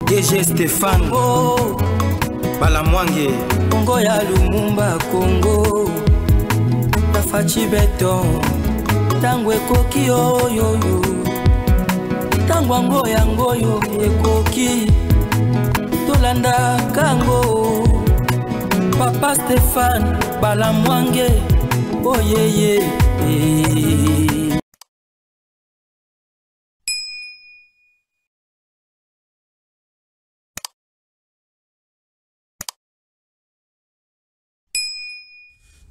DG Stéphane Balamwange Congo ya Lumumba Congo Tafachi Beton Tango ekoki yo Tango angoyo ekoki Tolanda kango Papa Stéphane Balamwange Oh yeah.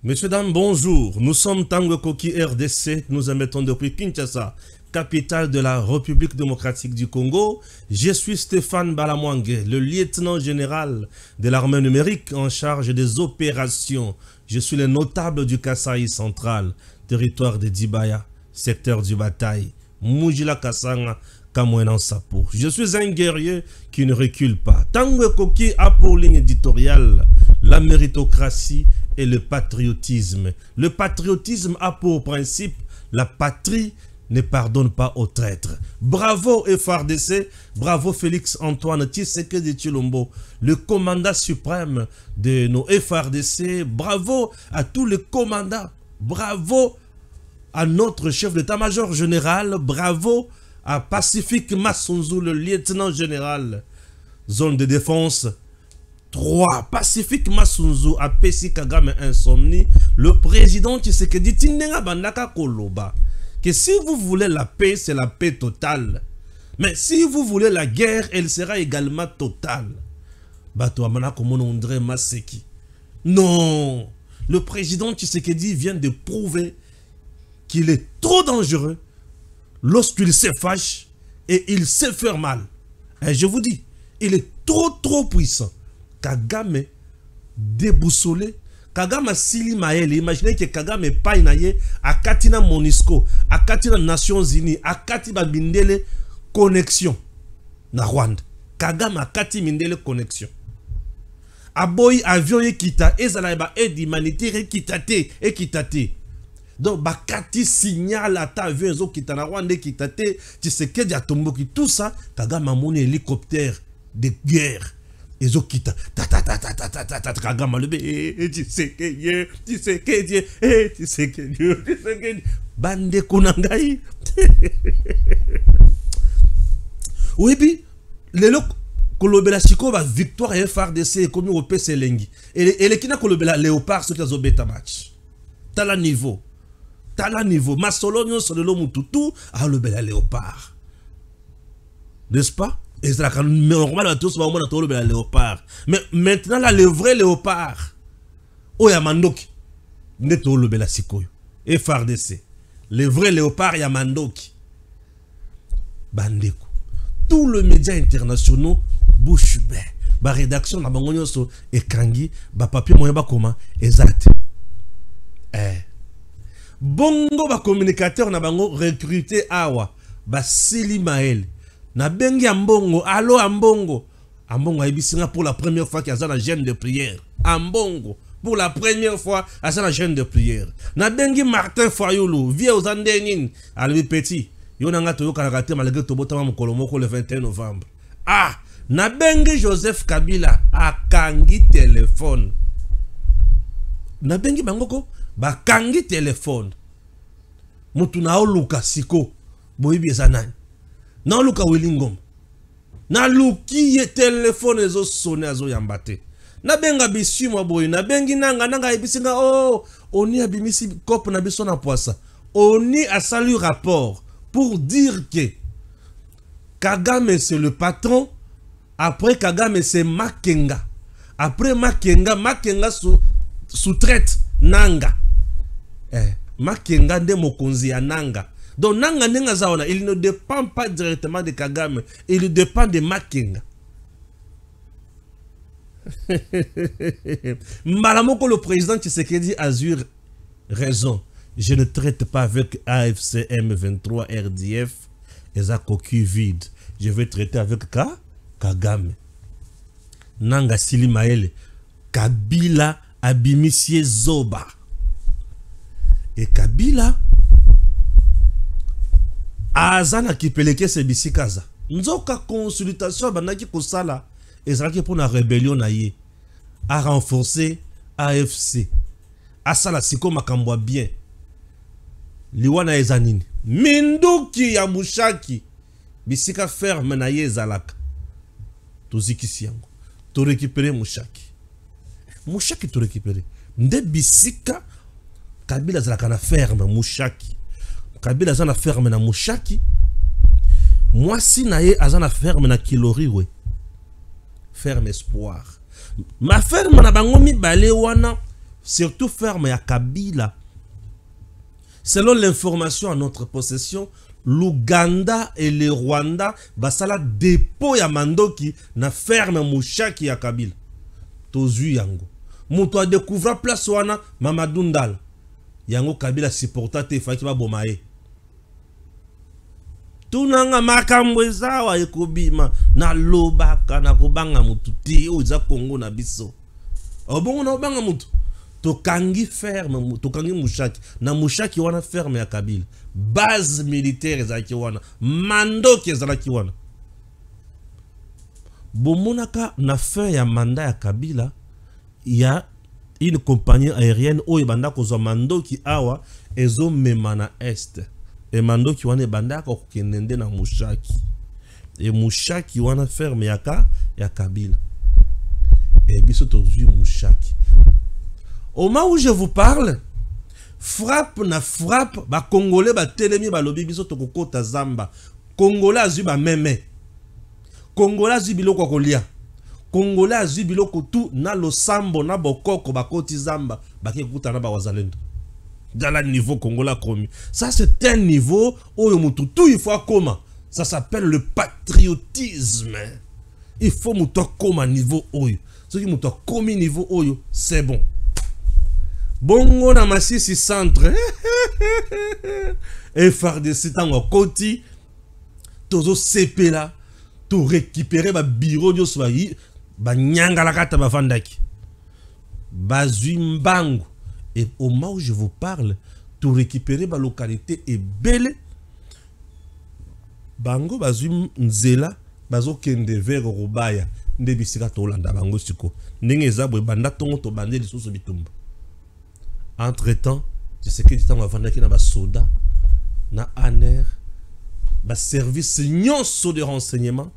Messieurs, dames, bonjour. Nous sommes Tango Koki RDC. Nous émettons depuis Kinshasa, capitale de la République démocratique du Congo. Je suis Stéphane Balamwange, le lieutenant général de l'armée numérique en charge des opérations. Je suis le notable du Kasaï central, territoire de Dibaya, secteur du Bataille, Mujila Kasanga, Kamwenan Sapo. Je suis un guerrier qui ne recule pas. Tango Koki a pour ligne éditoriale la méritocratie et le patriotisme. Le patriotisme a pour principe la patrie ne pardonne pas aux traîtres. Bravo FARDC, bravo Félix Antoine Tshisekedi Tshilombo, le commandant suprême de nos FARDC. Bravo à tous les commandants. Bravo à notre chef d'état-major général. Bravo à Pacifique Massunzu, le lieutenant général. Zone de défense 3. Pacifique Massunzu a Pessi Kagame Insomnie. Le président Tshisekedi Tindenga Bandaka Koloba. Que si vous voulez la paix, c'est la paix totale. Mais si vous voulez la guerre, elle sera également totale. Non. Le président Tshisekedi vient de prouver qu'il est trop dangereux lorsqu'il se fâche et il sait faire mal. Et je vous dis, il est trop puissant. Kagame déboussolé. Kagame Sili Maël. Imaginez que Kagame painaye à Katina Monisco, à Katina Nations Unies, à Katina Mindele connexion. Na Rwanda. Kagame a Kati Mindele connexion. Aboy avion ekita ezalaïba aide humanitaire ekitate. Donc bakati signal à ta avion ezo kita na Rwanda ekitate. Tu sais que diatomboki tout ça. Kagame a mon hélicoptère de guerre. Ezokita Kagama lebe tu sais que bande kunangai. Oui puis lelo kolobela siko ba victoire et FARDC comme au PC lengi et les kina kolobela léopard ce qu'ils ont bêta match tala niveau masolonyo sur le mututu a lobela léopard, n'est-ce pas? Et c'est normal à tous le léopard. Mais maintenant, là, le vrai léopard, Oyamandoki, n'est pas le Belasikoyo. Et FARDC. Le vrai léopard, Yamandoki. Bandeko. Tous les médias internationaux, bouche bée. Ba rédaction, na bangonyo so, et kangi, ba papier moyen ba comment, exact. Bongo ba communicateur na bango recruté awa, ba Sili Maël. Na bengi ambongo, allo ambongo. Ambongo abisinga pour la première fois qu'il y a la gêne de prière. Ambongo, pour la première fois, à la gêne de prière. Na bengi Martin Fayoulou, vieux aux Andénines, à lui petit. Yonanga toyo karakate malgré tobotama mokolomoko le 21 novembre. Ah, na bengi Joseph Kabila, a kangi téléphone. Na bengi bangoko, ba kangi téléphone. Mutuna oluka siko, boibi zanani. Na luka Willingom. Na luki ye téléphone ezo sonné azo yambate. Na benga bisu mwa boy. Na bengi nanga ebisinga oh. Oni abimisi kop na biso na poisa. Oni a salu rapport pour dire que Kagame c'est le patron. Après Kagame c'est Makenga. Après Makenga sous-traite Nanga. Makenga de mokonzi ya Nanga. Donc Nanga Nenga Zawana, il ne dépend pas directement de Kagame, il dépend de Makenga. Malamoko le président Tshisekedi a eu raison. Je ne traite pas avec AFC M23 RDF et ça coquille vide. Je vais traiter avec Kagame. Nanga Sili Maël, Kabila Abimisie Zoba. Et Kabila Azana qui peleke se bisikaza. nzoka consultation bandaki kosala ezalaki pour la rébellion na ye a renforcer AFC asala siko makambo bien liwana ezanini minduki ya mushaki bisika ferme na ye ezalaka tozikisi yango to récupérer mushaki to récupérer nde bisika Kabila zalaka na ferme mushaki Kabila zana ferme na mushaki mwasi na ye azana ferme na Kiloriwe ferme espoir ma ferme na bango mibale wana surtout ferme ya Kabila. Selon l'information à notre possession, l'Ouganda et le Rwanda basala dépôt ya mandoki na ferme mushaki ya Kabila. Tozu yango. Muto a découvert place wana Mamadou Ndala. Yango Kabila supporta te faki ba bomae. Tunanga makambo ezawa ekobima na lobaka na kobanga mutu te oza Kongo na biso. Obongo na obanga mutu. Tokangi ferme, tokangi mushaki. Na mushaki wana ferme ya Kabila. Base militaire ezalaki wana. Mandoki ezalaki wana. Bomonaka na fin ya mandat ya Kabila, il y a une compagnie aérienne oyo banda kozwa mandoki awa ezo memana est. E mandoki wana banda ko kendende na mushaki. E mushaki wana ferme ya Kabila. Et biso tozui mushaki. Au moment où je vous parle, frappe na frappe, ba Congolais ba telemi ba lobi biso tokokota zamba. Congolais azu ba meme. Congolais azu biloko kolia. Congolais azu biloko tout na losambo na bokoko ba koti zamba, ba kekuta na ba wazalendo. Dans le niveau congolais commis. Ça c'est un niveau où il faut comment. Ça s'appelle le patriotisme. Il faut mouto comme niveau oyo. Ce qui mouto comme niveau oyo, c'est bon. Bongo na masisi centre. Et FARDC tango koti. Tozo CP là. To récupérer ba bureau de soyi. Ba nyanga la kata ba fandaki. Bazimbango. Et au moment où je vous parle, to récupérer ba localité et belle. Bango bazim nzela. Bazo kende vers Rubaya. Nde bisika to landa bango siko. Ndenge zabwe banda tongo to bande lisusu bitumba. Entre temps, je sais que du temps avant qu'il y a des soldats, na ANER, ba service nyonso de renseignement,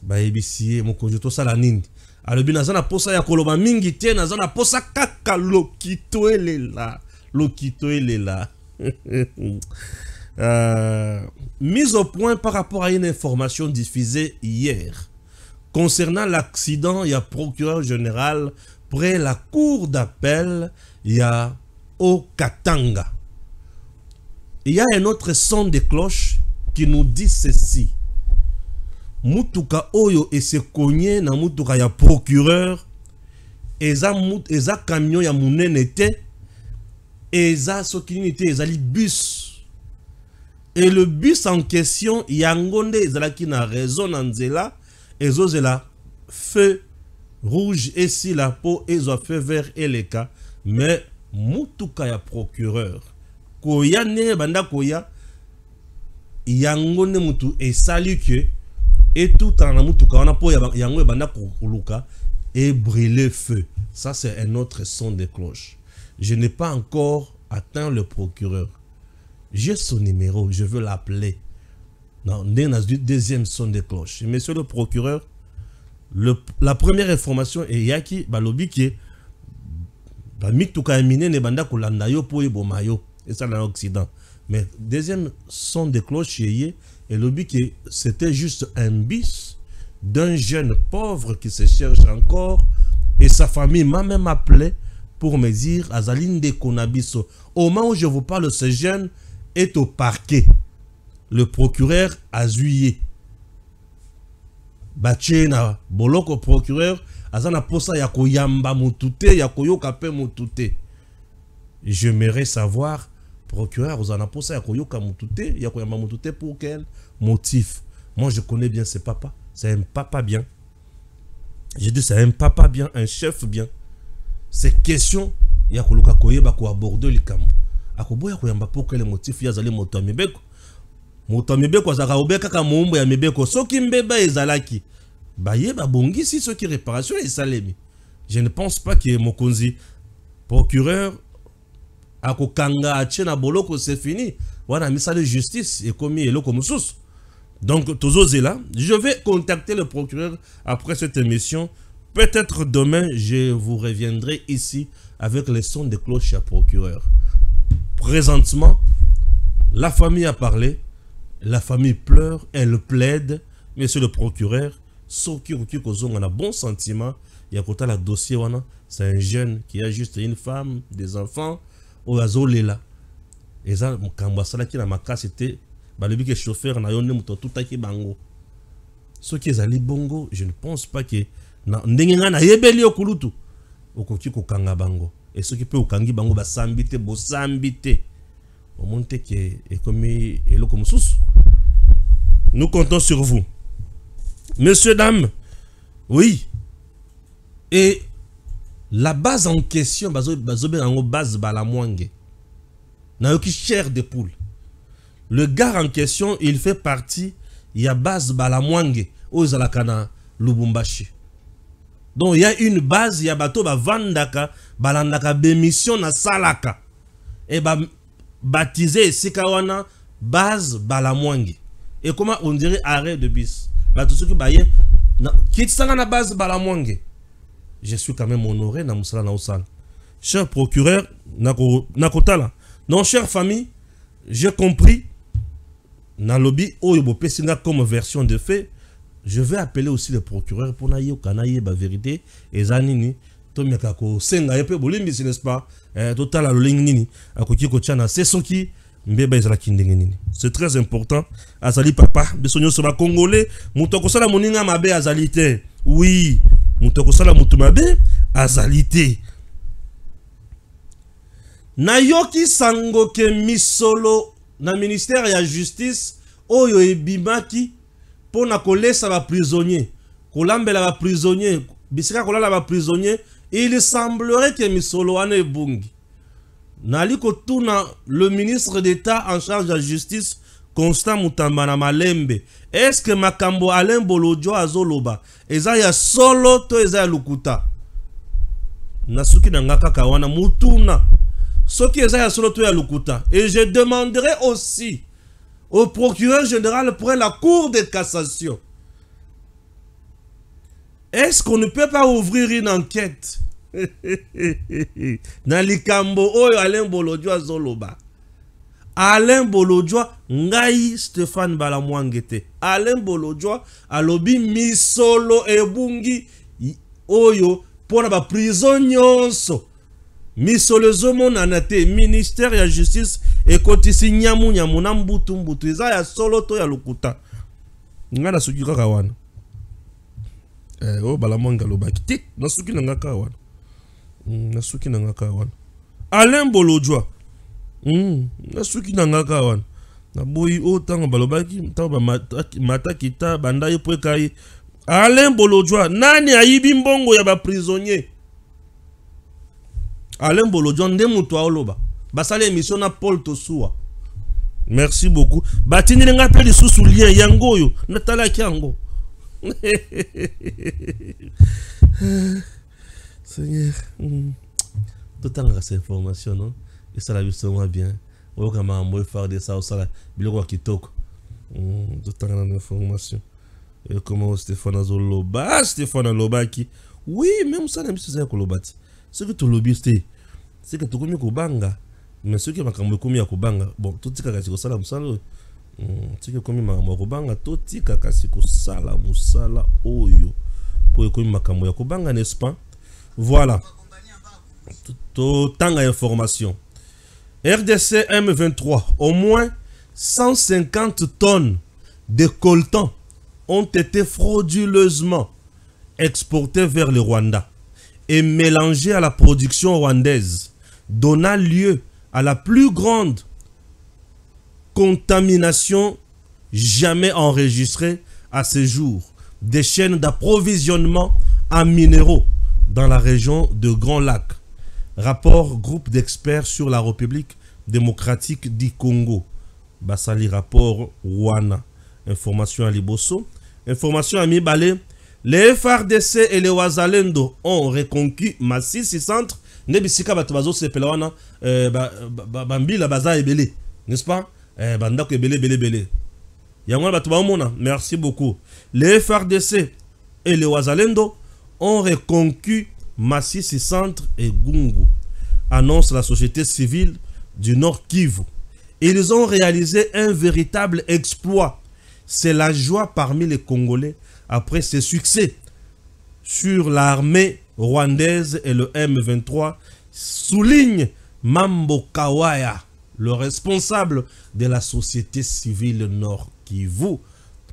ba ebisiye mon conjoint ça la nindi. Alors bien nazana posa ya koloba mingi te nazana posa kaka lokito elela, lokito elela. Mise au point par rapport à une information diffusée hier concernant l'accident, il y a procureur général près la cour d'appel, il y a au Katanga. Il y a un autre son de cloche qui nous dit ceci. Mutuka oyo et se cogné na mutuka ya procureur, eza camion ya munene te, eza sokinité ezali bus. Et le bus en question, yangonde ezalaki na raison nanzela, ezozela feu rouge et si la peau ezo fait vert et les cas, mais mutuka ya procureur koya ne banda koya yangonde mutu et salut que et tout en mutuka wana po yango banda kuluka et brûler feu. Ça c'est un autre son de cloche. Je n'ai pas encore atteint le procureur. J'ai son numéro, je veux l'appeler. Non, deuxième son de cloche. Monsieur le procureur, la première information est yaki balobi qui ba mituka mine ne banda kolanda yo po ebomayo et ça dans l'Occident. Mais deuxième son de cloche et lobby que c'était juste un bis d'un jeune pauvre qui se cherche encore et sa famille m'a même appelé pour me dire Azaline de Konabiso. Au moment où je vous parle, ce jeune est au parquet. Le procureur a zuyé. Bachena boloko procureur azana posa ya koyamba mutute ya koyoka pe mutute. J'aimerais savoir procureur azana posa ya koyoka mutute ya koyamba mutute pour quel motif? Moi je connais bien ce papa, c'est un papa bien. Je dis c'est un papa bien, un chef bien. C'est question ya koluka koyeba ko aborder likambo. Akoboya koyamba pour quel motif ya zali moto amebeko. Moto mebeko azaka obeka ka mombo ya mebeko soki mbeba ezalaki. Baye babongisi soki réparation esalemi. Je ne pense pas que mokonzi procureur akokanga achena boloko c'est fini. Wana misale justice et commis eloko mususu. Donc tozozela, je vais contacter le procureur après cette émission. Peut-être demain je vous reviendrai ici avec les sons de cloche à procureur. Présentement, la famille a parlé, la famille pleure, elle plaide, monsieur le procureur, soki on a bon sentiment, il y a côté la dossier wana, c'est un jeune qui a juste une femme, des enfants, au azolela. Et ça, quand qui na maka c'était, bah le chauffeur na yonne muto tout taki bango. Ce qui est ali bongo, je ne pense pas que na ndenga na yebeli okulutu, okoki ko kanga bango. Et ce qui peut okangi bango ba sambite bo sambite. Au monte qui est comme elo comme sous. Nous comptons sur vous. Messieurs, dames, oui. Et la base en question, base balamwange. Na yoki chair de poule. Le gars en question, il fait partie, il y a base balamwange aux Alakana Lubumbashi. Donc il y a une base, il y a bateau vandaka, balandaka bémission na salaka. Et baptisé Sikawana base balamwange. Et comment on dirait arrêt de bis. Bateau qui baye quitte ça na base balamwange. Je suis quand même honoré na musala na osal. Cher procureur nakotala. Non, chère famille, j'ai compris. Na lobby oyobo pesinga comme version de fait. Je vais appeler aussi le procureur pour na yo kanaye ba vérité ezanini to miaka ko senga yepe bolimbi n'est-ce pas total la ligne nini akoki ko tchana c'est soki mbeba ezala kindenge nini. C'est très important. Azali papa besonyo so ba congolais muto ko sala moninga mabe azali te. Oui, muto ko sala mutu mabe azali te. Na yoki sango ke misolo na ministère ya justice oyo ebimaki pour na kolesa ba prisonnier kolambela ba prisonnier bisika kolala ba prisonnier, il semblerait que misolo ane bungi nali ko tuna le ministre d'État en charge de la justice Constant Mutamba na Malembe, est-ce que makambo Alain Bolodjo azoloba eza ya solo to eza ya lukuta nasuki na ngaka kawana mutuna soki eza ya solo to ya lukuta. Et je demanderai aussi au procureur général pour la cour de cassation, est-ce qu'on ne peut pas ouvrir une enquête dans likambo oyo Alain Bolodjo azoloba? Alain Bolodjo ngai Stéphane Balamwangete. Alain Bolodjo alobi misolo ebungi oyo pona ba prison nyonso. Misolo zomo nanate ministère ya justice ekotisi nyamu nyamu na mbutu mbutu eza ya solo to ya lukuta. Ngana suki kaka wana. O Balamwanga lobaki tik na suki na ngaka wana. Na suki na ngaka wana. Alain Bolodjo. Na suki na ngaka wana. Na boyi o tango balobaki tango mata kita banda ye pwe kai. Alain Bolodjo nani ayibi mbongo ya ba prisonnier? Alain Bolodjo nde mutu aoloba. Basale émission na Paul Tosua. Merci beaucoup. Batini nga pe lisusu lien yango yo natala kiango. Seigneur. Tout en cette information non. Et ça la justement bien. O kama moi faire de ça au sala biloko kitoko. Tout en information. Et comment Stéphane Azoloba, Stéphane Lobaki. Oui, même ça n'aime pas kolobati. Ce que tu lobbyiste, c'est que tu commis kobanga. Mais ce qui m'a commis à kobanga, bon, tout ce qui a été sala musala, ce qui a commis ma kobanga, tout ce qui a été sala musala oyo, pour commis ma kambo ya kobanga, n'est-ce pas? Voilà. Tout tant d'informations. RDC M23, au moins 150 tonnes de coltan ont été frauduleusement exportées vers le Rwanda et mélangées à la production rwandaise, donnant lieu à la plus grande contamination jamais enregistrée à ce jour des chaînes d'approvisionnement en minéraux dans la région de Grand Lac. Rapport groupe d'experts sur la République démocratique du Congo. basali rapport wana. Information à Liboso. Information à Mibale. Les FRDC et les Wazalendo ont reconquis Massissi Centre. Nebisika batubazo sepelawana bambila baza ebele, n'est-ce pas? Bandako ebele bele. Yangwa batubamona, merci beaucoup. Les FRDC et les Wazalendo ont reconquis Massissi Centre et Gungu, annonce la société civile du Nord Kivu. Ils ont réalisé un véritable exploit. C'est la joie parmi les Congolais après ce succès sur l'armée rwandaise et le M23, souligne Mambo Kawaya, le responsable de la société civile Nord Kivu.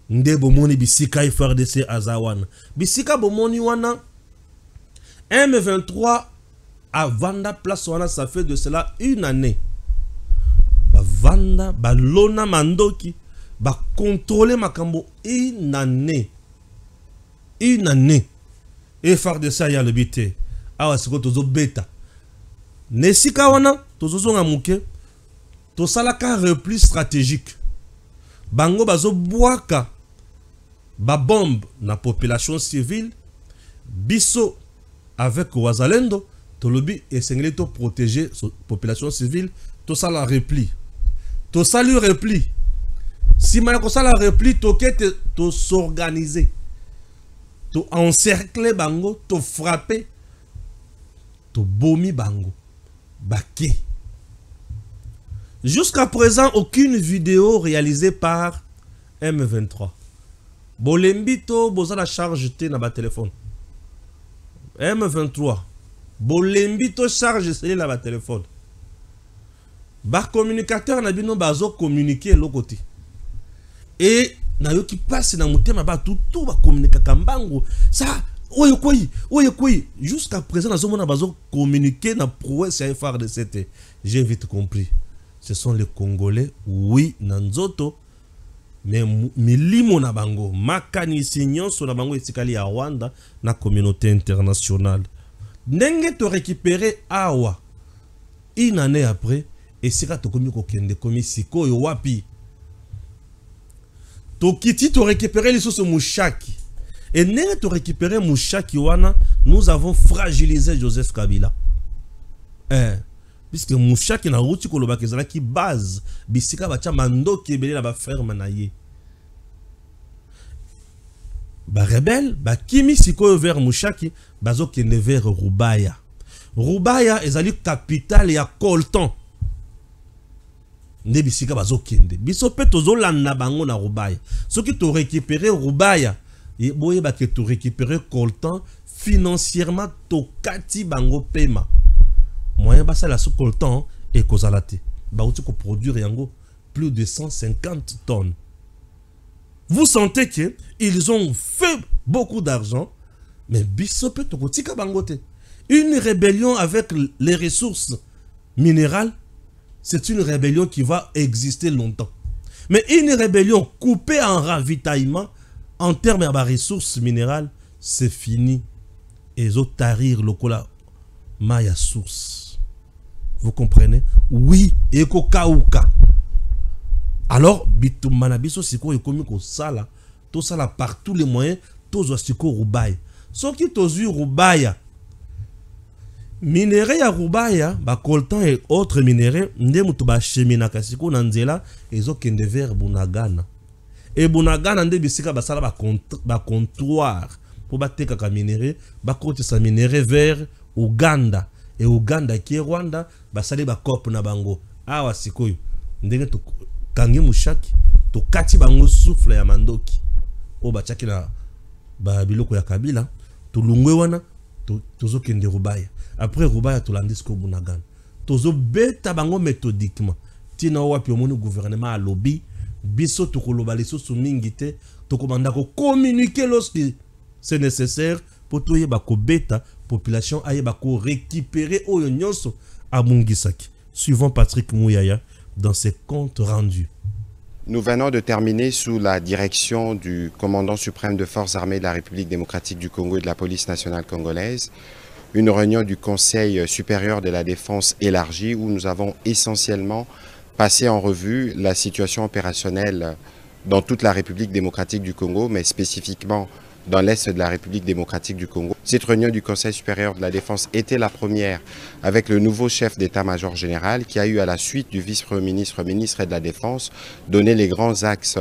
Nde bomoni bisika FRDC azawana. Bisika bomoni wana M23 à Vanda place wana, ça fait de cela une année. Vanda, Lona Mandoki, contrôler Makambo une année. Une année. Et FARDC ya le bité. Awa siko tozo beta. Nesika wana, tozo zonga muke. To salaka repli stratégique. Bango bazo boaka. Ba bombe na population civile. Biso avec Wazalendo. To lobi esengeli to protéger population civile. To sala repli. To salu repli. Si malako sala repli, to kete to s'organiser. To encercler bango, to frapper, to bomi bango, baké. Jusqu'à présent, aucune vidéo réalisée par M23. Bolembito, boza la charge te na ba téléphone. M23. Bolembito charge c'est na ba téléphone. Ba communicateur na bino bazo communiquer l'autre côté. Et na yo qui passe na mutema ba tout ba communiquer kambango ça oye koi jusqu'à présent na zomona bazo communiquer na prouesse ya FARDC. J'ai vite compris, ce sont les Congolais, oui na nzoto mais milimo na bango makanisi nyonso na bango etikali ya Rwanda na communauté internationale. Ndenge to récupérer awa une année après et sika to komi ko kende komi siko yo wapi. Tokiti to récupérer les sources Mouchaki. Et n'est to récupérer Mouchaki wana, nous avons fragilisé Joseph Kabila. Puisque Mouchaki na route koloba kezala ki base bisika bacha mando ki ebele na ba ferme na ye. Ba rebelle ba kimi siko vers Mouchaki bazo kende vers Rubaya. Rubaya ezali capitale ya Colton. Nde bisika bazokende biso pe tozolanda bango na Rubaya soki to récupérer Rubaya et boye ba ke to récupérer Colton financièrement to kati bango pema moyen basa la sous Colton et kozalate ba uti ko produire yango plus de 150 tonnes. Vous sentez que ils ont fait beaucoup d'argent mais biso pe to kotika bango te. Une rébellion avec les ressources minérales, c'est une rébellion qui va exister longtemps. Mais une rébellion coupée en ravitaillement, en termes de ressources minérales, c'est fini. Et ils ont tarir le cola maya source. Vous comprenez? Oui, et kokauka. Alors, bitumanabiso siko ekomi ko sala, to sala par tous les moyens, to zo siko Rubaya. Ce qui tozu Rubaya, minéraux ya Rubaya, ba coltan et autres minéraux, nde mutu ba chemina kasiko na nzela ezo kende vers Bunagana. Et Bunagana nde bisika basala ba comptoir pour bateka ka minéraux, ba kotisa minéraux vers Uganda. Et Uganda qui est Rwanda, basali ba cop na bango. Awa sikoyo ndenge to kangi Mushaki, to kati bango souffle ya mandoki. O ba chaki na ba biloko ya Kabila, to lungwe wana tozo kende Rubaya. Après Rubaya to landisco Bunagana. Tozo beta bango méthodiquement. Tina wapi omoni gouvernement a lobby, biso to koloba leso sumingite, to komanda ko communiquer lorsque c'est nécessaire pour toye ba ko beta population aye ba ko récupérer oyo nyonso a Mungisaki. Suivant Patrick Mouyaya dans ses comptes rendus. Nous venons de terminer sous la direction du commandant suprême de forces armées de la République démocratique du Congo et de la police nationale congolaise une réunion du Conseil supérieur de la défense élargie où nous avons essentiellement passer en revue la situation opérationnelle dans toute la République démocratique du Congo, mais spécifiquement dans l'Est de la République démocratique du Congo. Cette réunion du Conseil supérieur de la défense était la première avec le nouveau chef d'état-major général qui a eu, à la suite du vice-premier ministre, ministre de la Défense, donné les grands axes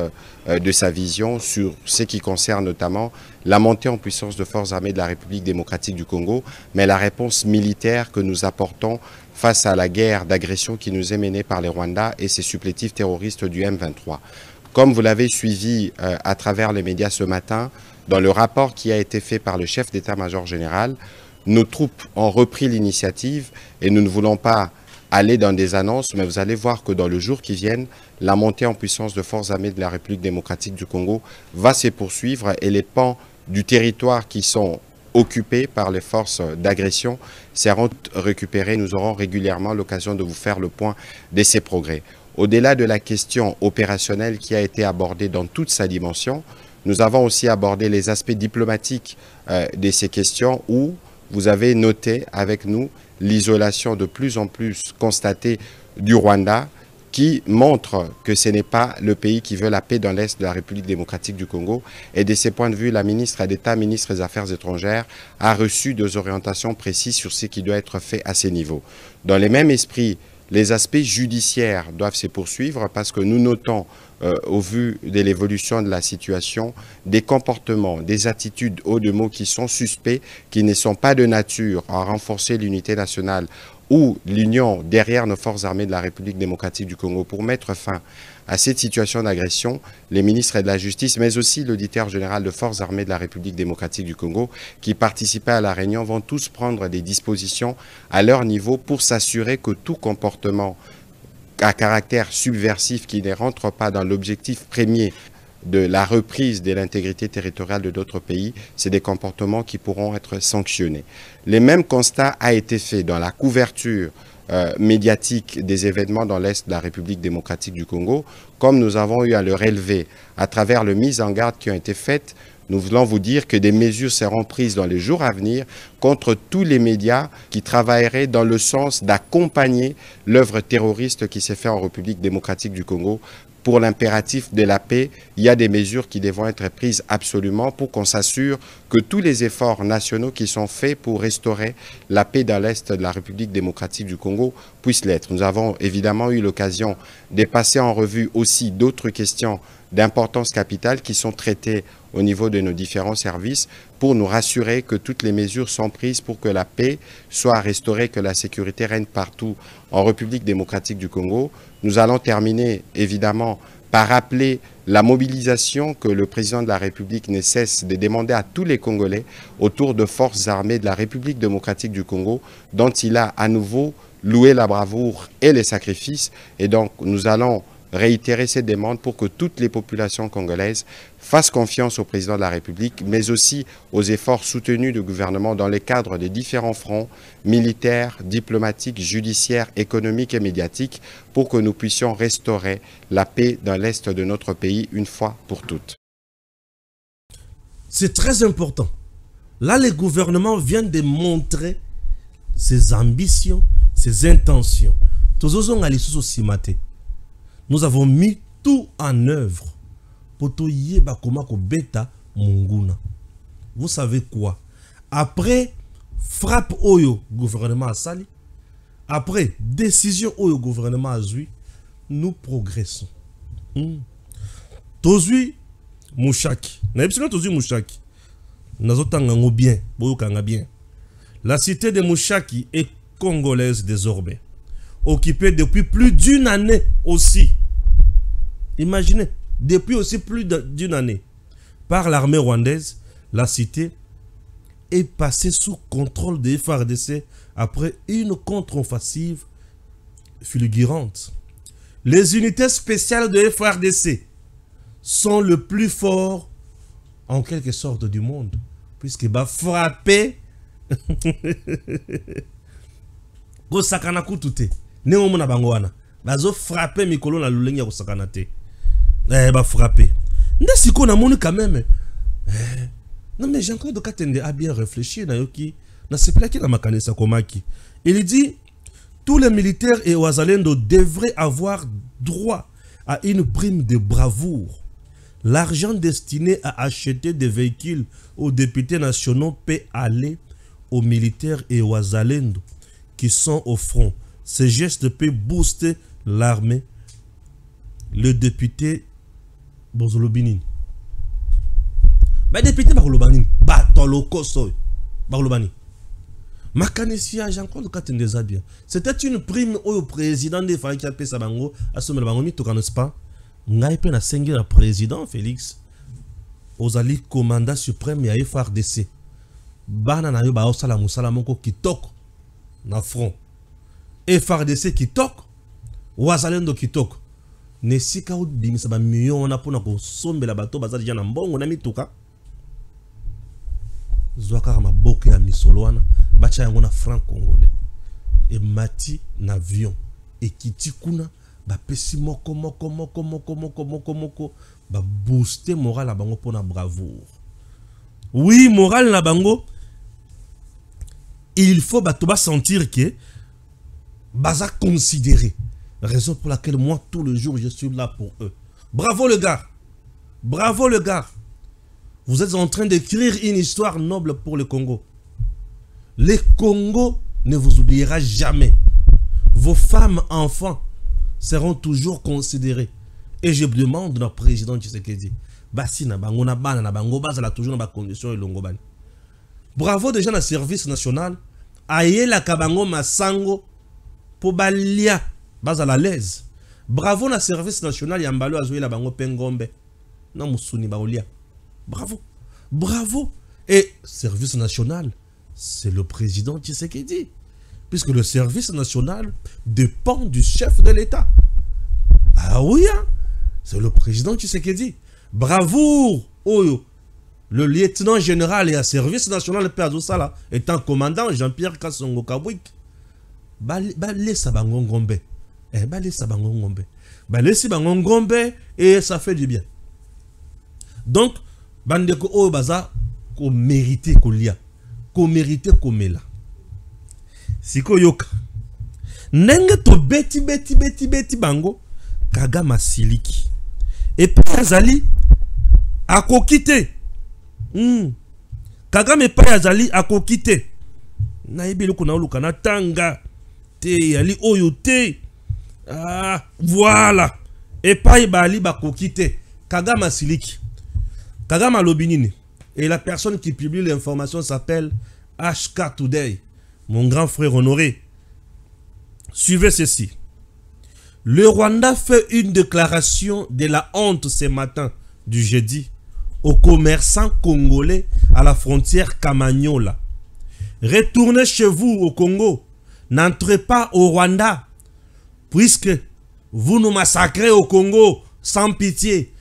de sa vision sur ce qui concerne notamment la montée en puissance de forces armées de la République démocratique du Congo, mais la réponse militaire que nous apportons face à la guerre d'agression qui nous est menée par les Rwandais et ses supplétifs terroristes du M23. Comme vous l'avez suivi à travers les médias ce matin, dans le rapport qui a été fait par le chef d'état-major général, nos troupes ont repris l'initiative et nous ne voulons pas aller dans des annonces, mais vous allez voir que dans le jour qui vient, la montée en puissance de forces armées de la République démocratique du Congo va se poursuivre et les pans du territoire qui sont occupés par les forces d'agression seront récupérés. Nous aurons régulièrement l'occasion de vous faire le point de ces progrès. Au-delà de la question opérationnelle qui a été abordée dans toute sa dimension, nous avons aussi abordé les aspects diplomatiques de ces questions où vous avez noté avec nous l'isolation de plus en plus constatée du Rwanda qui montre que ce n'est pas le pays qui veut la paix dans l'Est de la République démocratique du Congo. Et de ce point de vue, la ministre d'État, ministre des Affaires étrangères, a reçu des orientations précises sur ce qui doit être fait à ces niveaux. Dans le même esprit, les aspects judiciaires doivent se poursuivre parce que nous notons, au vu de l'évolution de la situation, des comportements, des attitudes hauts de mots qui sont suspects, qui ne sont pas de nature à renforcer l'unité nationale ou l'union derrière nos forces armées de la République démocratique du Congo pour mettre fin à cette situation d'agression. Les ministres de la Justice, mais aussi l'auditeur général de forces armées de la République démocratique du Congo, qui participaient à la réunion, vont tous prendre des dispositions à leur niveau pour s'assurer que tout comportement à caractère subversif qui ne rentre pas dans l'objectif premier de la reprise de l'intégrité territoriale de d'autres pays, c'est des comportements qui pourront être sanctionnés. Le même constat a été fait dans la couverture médiatique des événements dans l'Est de la République démocratique du Congo, comme nous avons eu à le relever à travers les mises en garde qui ont été faites. Nous voulons vous dire que des mesures seront prises dans les jours à venir contre tous les médias qui travailleraient dans le sens d'accompagner l'œuvre terroriste qui s'est faite en République démocratique du Congo. Pour l'impératif de la paix, il y a des mesures qui devront être prises absolument pour qu'on s'assure que tous les efforts nationaux qui sont faits pour restaurer la paix dans l'Est de la République démocratique du Congo puissent l'être. Nous avons évidemment eu l'occasion de passer en revue aussi d'autres questions d'importance capitale qui sont traitées au niveau de nos différents services pour nous rassurer que toutes les mesures sont prises pour que la paix soit restaurée, que la sécurité règne partout en République démocratique du Congo. Nous allons terminer évidemment par rappeler la mobilisation que le président de la République ne cesse de demander à tous les Congolais autour de forces armées de la République démocratique du Congo, dont il a à nouveau loué la bravoure et les sacrifices. Et donc nous allons réitérer ces demandes pour que toutes les populations congolaises fassent confiance au président de la République, mais aussi aux efforts soutenus du gouvernement dans le cadre des différents fronts militaires, diplomatiques, judiciaires, économiques et médiatiques pour que nous puissions restaurer la paix dans l'Est de notre pays une fois pour toutes. C'est très important. Là, le gouvernement vient de montrer ses ambitions, ses intentions. Nous avons mis tout en œuvre pour tout yeba koma ko beta munguna. Vous savez quoi? Après frappe oyo gouvernement a sali, après décision oyo gouvernement a zui, nous progressons. Tozui Mouchaki. Na epsilon tozui Mouchaki. Nazotanga ngo bien, boyo kanga bien. La cité de Mouchaki est congolaise désormais. Occupée depuis plus d'une année aussi. Imaginez, depuis aussi plus d'une année, par l'armée rwandaise, la cité est passée sous contrôle des FARDC après une contre-offensive fulgurante. Les unités spéciales de FARDC sont le plus fort en quelque sorte du monde, puisqu'il va frapper Kosakana kutute. Néomona bangwana. Bazo frapper mikolo na lulenge ya Kosakana te. Ba frapper. Ndesiko na moni quand même. Non mais Jean-Claude Katende a bien réfléchi na yoki. Na se plaki na makanisa komaki. Il dit Tous les militaires et Ouazalendo devraient avoir droit à une prime de bravoure. L'argent destiné à acheter des véhicules aux députés nationaux peut aller aux militaires et aux Ouazalendo qui sont au front. Ce geste peut booster l'armée. Le député Bozolobinin. Le député Bozolobinin. Bozolobinin. Makanesia, j'en compte quand tu les as bien. C'était une prime au président de Faïki Apé Sabango, à ce moment-là, n'est-ce pas? N'a pas le président Félix. Ozali commandant suprême ya FARDC. Bana na yo ba osala musala moko kitoko na front. FARDC kitoko, Ouazalendo kitoko. Nesika ou bimisa ba million na pona ko sombela bato bazali jana mbongo na mituka. Zwaka maboke ya misoloana. Bacha yango na franc congolais et mati na avion et kiti kuna ba pesi moko ba booster moral la bango pona bravoure. Oui, moral la bango, il faut ba sentir que baza considérer, raison pour laquelle moi tout le jour je suis là pour eux. Bravo le gars, bravo le gars, vous êtes en train d'écrire une histoire noble pour le Congo. Le Congo ne vous oubliera jamais. Vos femmes, enfants seront toujours considérés. Et je demande notre président Tshisekedi. Basina bango na bana na bango bazala toujours dans condition et longobani. Bravo déjà dans le service national. Aye la kabango masango pour balia bazala l'aise. Bravo dans le service national yambalo azoye la bango pengombe. Na musuni baolia. Bravo. Bravo. Et service national, c'est le président Tshisekedi. Puisque le service national dépend du chef de l'État. Ah oui, hein? C'est le président Tshisekedi. Bravo, Oyo. Le lieutenant général et à service national Pedro Sala étant commandant Jean-Pierre Kassongo Kabwik. Balé Sabangongombe. Balé Sabangongombe. Balé Sabangongombe et ça fait du bien. Donc, Bandeko Oyo Baza, qu'on mérite qu'on lia. Qu'on mérite qu'on met là. Siko yoka. Nenge to beti bango. Kagama siliki. Et puis Azali a kokite. Kagame pa Azali a kokite. Na ebelo kuna oluka na tanga. Te yali oyo te. Ah, voilà. Et pa bali ba kokite. Kagama siliki. Kagama lobinini. Et la personne qui publie l'information s'appelle HK Today. Mon grand frère honoré. Suivez ceci. Le Rwanda fait une déclaration de la honte ce matin du jeudi aux commerçants congolais à la frontière Kamanyola. Retournez chez vous au Congo. N'entrez pas au Rwanda. Puisque vous nous massacrez au Congo sans pitié.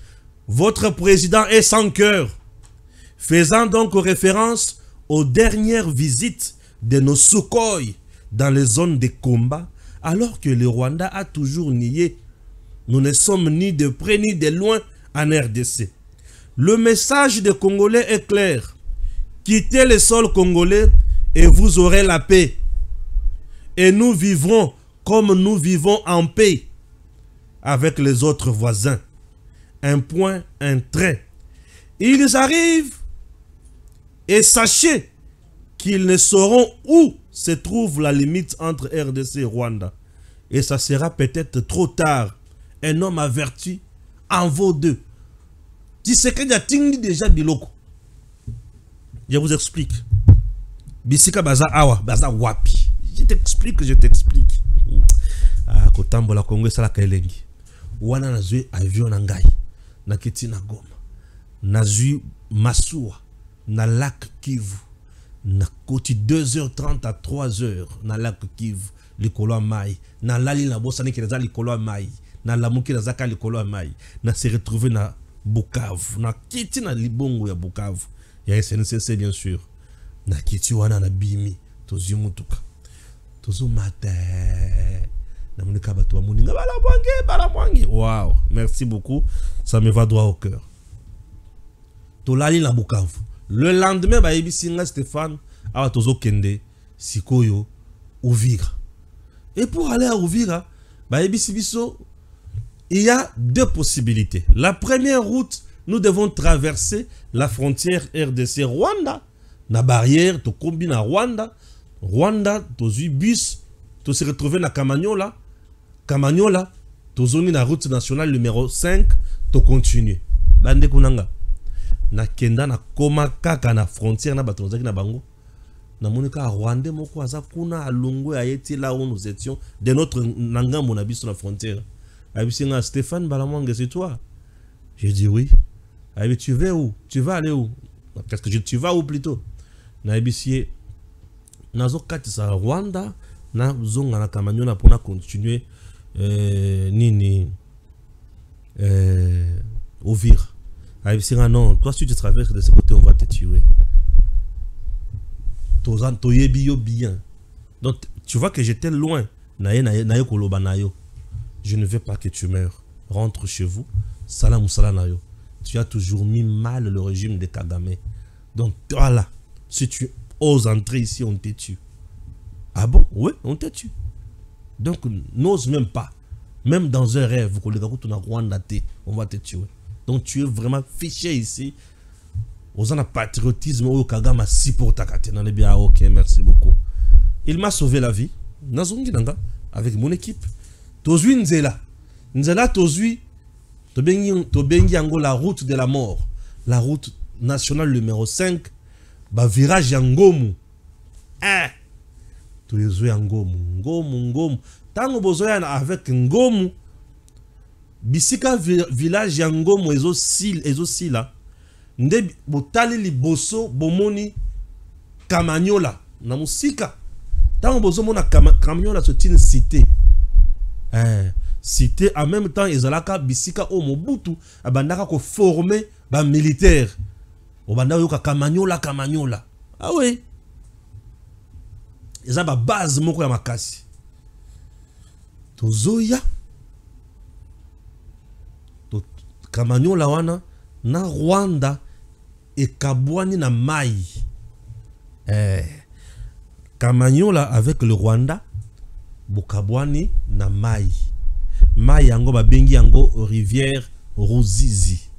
Votre président est sans cœur. Faisant donc référence aux dernières visites de nos Sukhoi dans les zones de combat, alors que le Rwanda a toujours nié. Nous ne sommes ni de près ni de loin en RDC. Le message des Congolais est clair. Quittez le sol congolais et vous aurez la paix. Et nous vivrons comme nous vivons en paix avec les autres voisins. Un point, un trait. Ils arrivent et sachez qu'ils ne sauront où se trouve la limite entre RDC et Rwanda. Et ça sera peut-être trop tard. Un homme averti en vaut deux. Tshisekedi a tingli déjà biloko. Je vous explique. Bisika baza awa, baza wapi. Je t'explique. Ah, kotambo la Congo sala kaelengi. Wana nazui avion na ngai. Na kiti na Goma. Nazui Masua. Na lac Kivu. Na koti 2h30 à 3h. Na lac Kivu. Likolo mai. Na lali na bosa ni kireza likolo mai. Na lamuki na zaka likolo mai. Na se retrouver na Bukavu. Na kiti na libongo ya Bukavu. Ya SNCC bien sûr. Na kiti wana na bimi. Tozi mutuka. Tozo mate. Na munika batu wa muninga balamwange. Wow. Merci beaucoup. Ça me va droit au cœur. Tolali na Bukavu. Le lendemain, ba yebi singa Stéphane, awa tozo kende, sikoyo, Uvira. Et pour aller à Uvira, il y a deux possibilités. La première route, nous devons traverser la frontière RDC-Rwanda. La barrière, tu combines à Rwanda. Rwanda, tu as bus, tu se retrouves dans Kamanyola. Kamanyola, tu as la route nationale numéro 5, tu continues. Bande kunanga. Na kenda na koma kaka na frontière na batonzaki na bango. Na monika Rwanda moko aza kuna alongwe ayeti là où nous étions de notre nangambo na biso na frontière. Abisinga Stéphane Balamwange, c'est toi? J'ai dit oui. Abi tu vas où? Tu vas aller où? Qu'est-ce que tu vas où plutôt? Na abisie nazo kati sa Rwanda na zonga na Kamanyola pour na continuer nini Uvira. Abisinga non, toi si tu traverses de ce côté on va te tuer. Bien. Donc tu vois que j'étais loin. Je ne veux pas que tu meurs. Rentre chez vous. Salam salanayo. Tu as toujours mis mal le régime de Kagame. Donc voilà. Si tu oses entrer ici, on te tue. Ah bon? Oui, on te tue. Donc n'ose même pas. Même dans un rêve, on va te tuer. Donc tu es vraiment fiché ici. Aux en patriotisme au Kagame si pour ta katena le bien. Ok, merci beaucoup. Il m'a sauvé la vie. Avec mon équipe. Tozui Nzela. Nzela Tozui. Tobengi yango la route de la mort. La route nationale numéro 5. Ba virage yangomu. Tozui yangomu. Ngomu. Tango bozoya avec ngomu. Bisika village yangomu ezo sila. Nde botali liboso bomoni Kamanyola na musika. Tango bozo mona Kamanyola c'est une cité. Cité en même temps ezalaka bisika o Mobutu abandaka ko former ba militaire. Obanda yoka Kamanyola. Ah oui. Eza ba base moko ya makasi. Tozoya. To Kamanyola wana na Rwanda et Kabwani na Mai. Kamanyola avec le Rwanda, Bokabwani na Mai. Mai yango babengi yango rivière Ruzizi.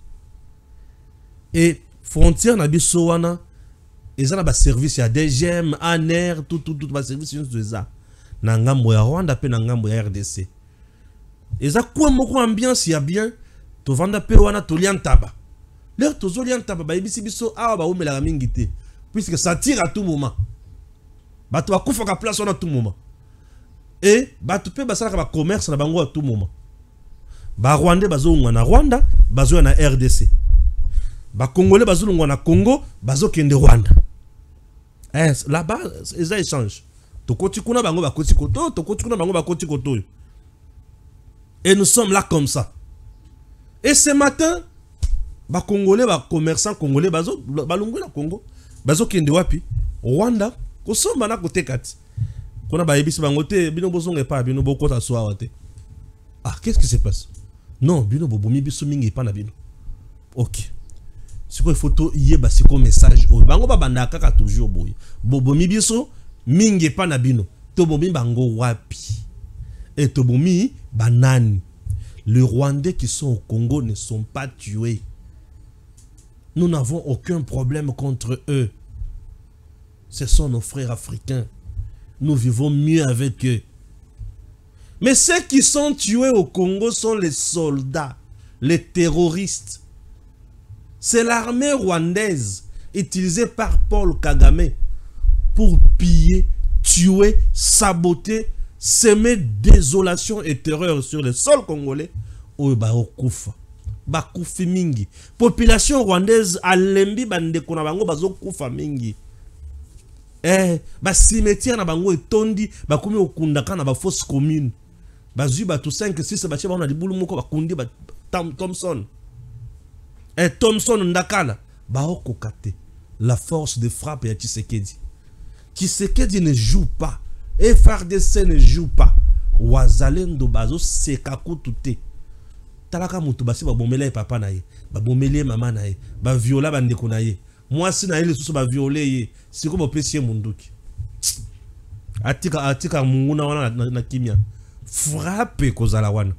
Et frontière na biso wana ezana ba service ya DGM, ANR, tout ba service de ça. Na ngambo ya Rwanda pe na ngambo ya RDC. Eza kwa moko ambiance ya bien, to vanda pe wana to liantaba. L'air tozo liantaba ba ibisi biso awa ba omela mingi te. Puisque ça tire à tout moment. Bato bakufa ka place à tout moment. Et bato pe basala ka commerce na bango à tout moment. Ba Rwandais bazo na Rwanda, bazo na RDC. Ba Congolais bazo na Congo, bazo kende Rwanda. Là-bas, ils échangent. To koti kuna bango ba koti koto, to koti kuna bango ba koti koto. Et nous sommes là comme ça. Et ce matin, ba Congolais, ba commerçants congolais bazo balungu na Congo, bazo kende wapi? Rwanda, ko somba na kote kati. Kona ba yebisi bango te bino bozonga pa bino bokota soa te. Ah, qu'est-ce qui se passe? Non, bino bobomi biso mingi pa na bino. OK. C'est quoi photo yeba siko message o bango ba banda kaka toujours boy. Bobomi biso mingi pa na bino. To bomi bango wapi? Et to bomi banani. Les Rwandais qui sont au Congo ne sont pas tués. Nous n'avons aucun problème contre eux. Ce sont nos frères africains. Nous vivons mieux avec eux. Mais ceux qui sont tués au Congo sont les soldats, les terroristes. C'est l'armée rwandaise utilisée par Paul Kagame pour piller, tuer, saboter, semer désolation et terreur sur le sol congolais. Bakufi mingi. Population rwandaise alembi bandeko na bango bazokufa mingi. Cimetière na bango etondi bakumi okundaka na ba fosse commune. Bazui ba tout 5 6 ba cheba na libulu moko bakundi ba Thompson. Thompson ndakala ba okokate. La force de frappe ya Tshisekedi. Tshisekedi ne joue pas. FARDC ne joue pas. Wazalendo bazo sekaku tuté. Talaka mutu basi ba bomela papa na ye, ba bomela mama na ye, ba viola bandeko na ye. Moi si na ye les sous ba violer ye, c'est comme opération munduki. atika munguna wana na kimia frappe kozala wana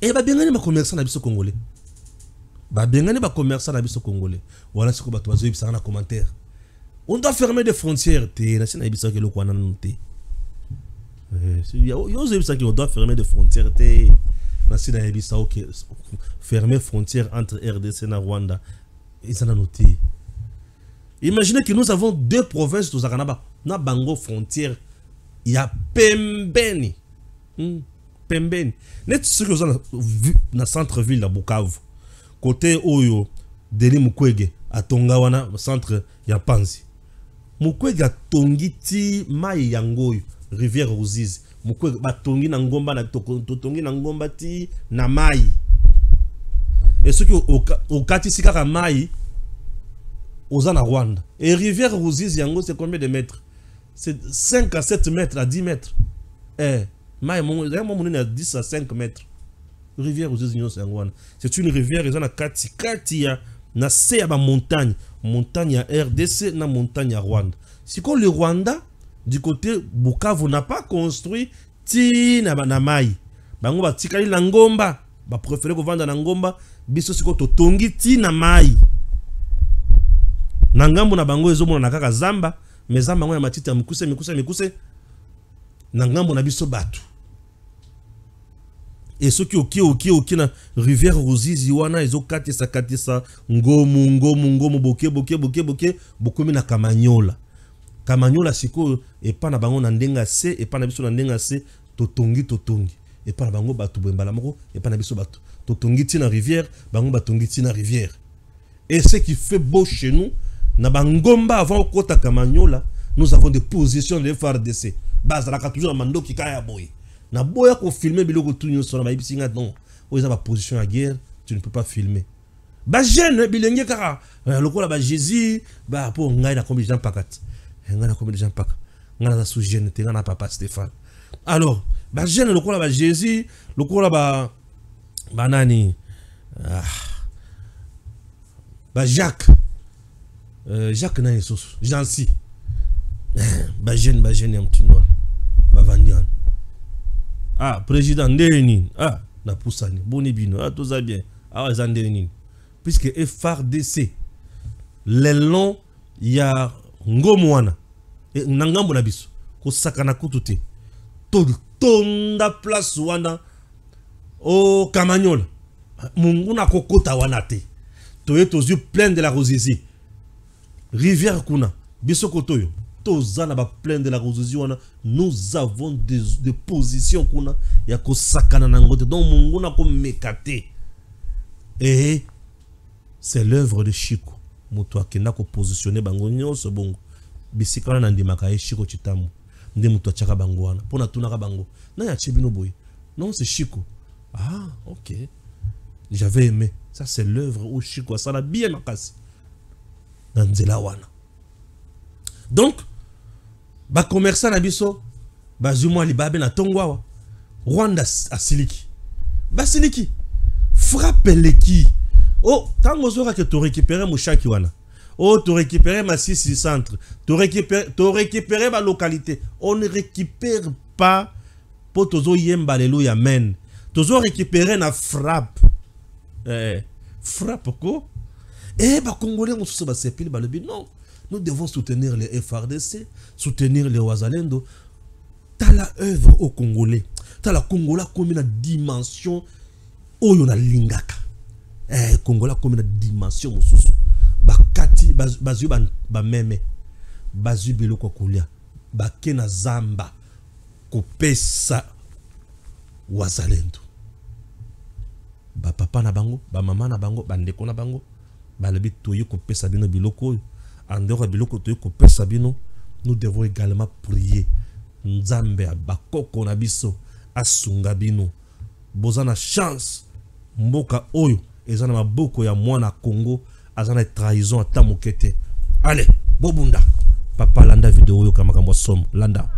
et ba bengani ba commerçant na biso congolais voilà ce que ba tozo ibisa na commentaire on doit fermer des frontières te na sina ibisa ke lokwana nte yo ibisa ke on doit fermer des frontières te na sina ibisa OK fermer frontières entre RDC et Rwanda ils en ont noté. Imaginez que nous avons deux provinces de Zaganaba na bango frontière il y a pembeni net ce que vous avez vu dans centre ville de Bukavu côté oyo Denis Mukwege atonga wana centre ya Panzi Mukwege atongi ti mai yangoyo rivière Ruzizi Mukwege batongi na ngomba na totongi na ngomba ti na mai et ce que au kati sikaka mai aux en Rwanda et rivière Ruzizi yango c'est combien de mètres? C'est 5 à 7 mètres à 10 mètres. Mai mon à 10 à 5 mètres. Rivière Ruzizi c'est une rivière ils ont na kati ya na se ya ba montagne ya RDC na montagne ya Rwanda. Si que le Rwanda du côté Bukavu n'a pas construit ti na mai. Bango ba tikali la ngomba, ba préférer ko vendre na ngomba, biso siko to tongi ti na mai. Na ngambo na bango ezo na kaka zamba, mais zamba ngo ya matiti ya mikuse na ngambo na biso batu. Et ceux qui na rivière Ruzizi wana ezo katisa ngomu boke bokomi na Kamanyola siko e pa na bango na ndenga se e pa na biso na ndenga se totongi e pa na bango batu bembala moko e pa na biso batu totongi ti na rivière bango batongi ti na rivière. Et ce qui fait beau chez nous na bangomba avant kota Kamanyola nous avons des positions de FARDC bazalaka toujours na mandoki kaya boy na boya ko filmer biloko tout nyonso na bayibisinga non oza ba position à guerre tu ne peux pas filmer ba jeune bilenge kaka lokola ba Jésus ba po ngai na kombi Jean Pakat ngai na kombi Jean Pakat ngai na sous jeune te na papa Stéphane alors ba jeune lokola ba Jésus lokola ba nani ba Jacques na Yesus Jansi ba jeune ya mtindo ba vandian président Ndeni na poussani boni bino tout ça bien Zandeni puisque FARDC le long ya ngomwana e nangambo na biso ko sakana kutute to tonda place wana o Kamanyola mungu na kokota wana te to eto yeux plein de la Ruzizi rivière kuna biso kotoyo tozana ba plein de la Ruzizi wana nous avons des positions kuna ya ko sakana na ngote donc mungu na ko mekate et c'est l'œuvre de Chico muto akenda ko positionner bango nyonso bongo bisikana na ndimaka e Chico Chitamu nde muto achaka bango wana pona tunaka bango na ya chebino boy non c'est Chico OK j'avais aimé ça c'est l'œuvre où Chico ça la bien makasi dans nzela wana donc ba commerçant na biso ba zumwa libabe na tongwawa Rwanda asiliki basiliki frappe leki tango zora que tu récupérer mushaki wana tu récupérer ma 6 centre tu récupérer ma localité on ne récupère pas pour tozo yemba lelo ya men tozo récupérer na frappe frappe ko ba congolais on se ba sepile ba lebi non nous devons soutenir les FARDC, soutenir les Wazalendo. T'as la œuvre au Congolais. T'as la Congola comme une dimension. Oh, yon a lingaka. Congola comme une dimension. Bakati, bazu ba meme. Bazu bilo kwa kulia. Bakena zamba. Kopesa Wazalendo. Ba papa na bango, ba mama na bango, ba ndeko na bango. Ba lebi toyo kopesa bino biloko. Nous devons également prier. Nzambe bakoko na biso asunga bino. Bozana chance mboka oyo ezana maboko ya mwana Congo azana trahison ata mokete. Allez, bobunda. Papa landa vidéo yo kama kambo som landa.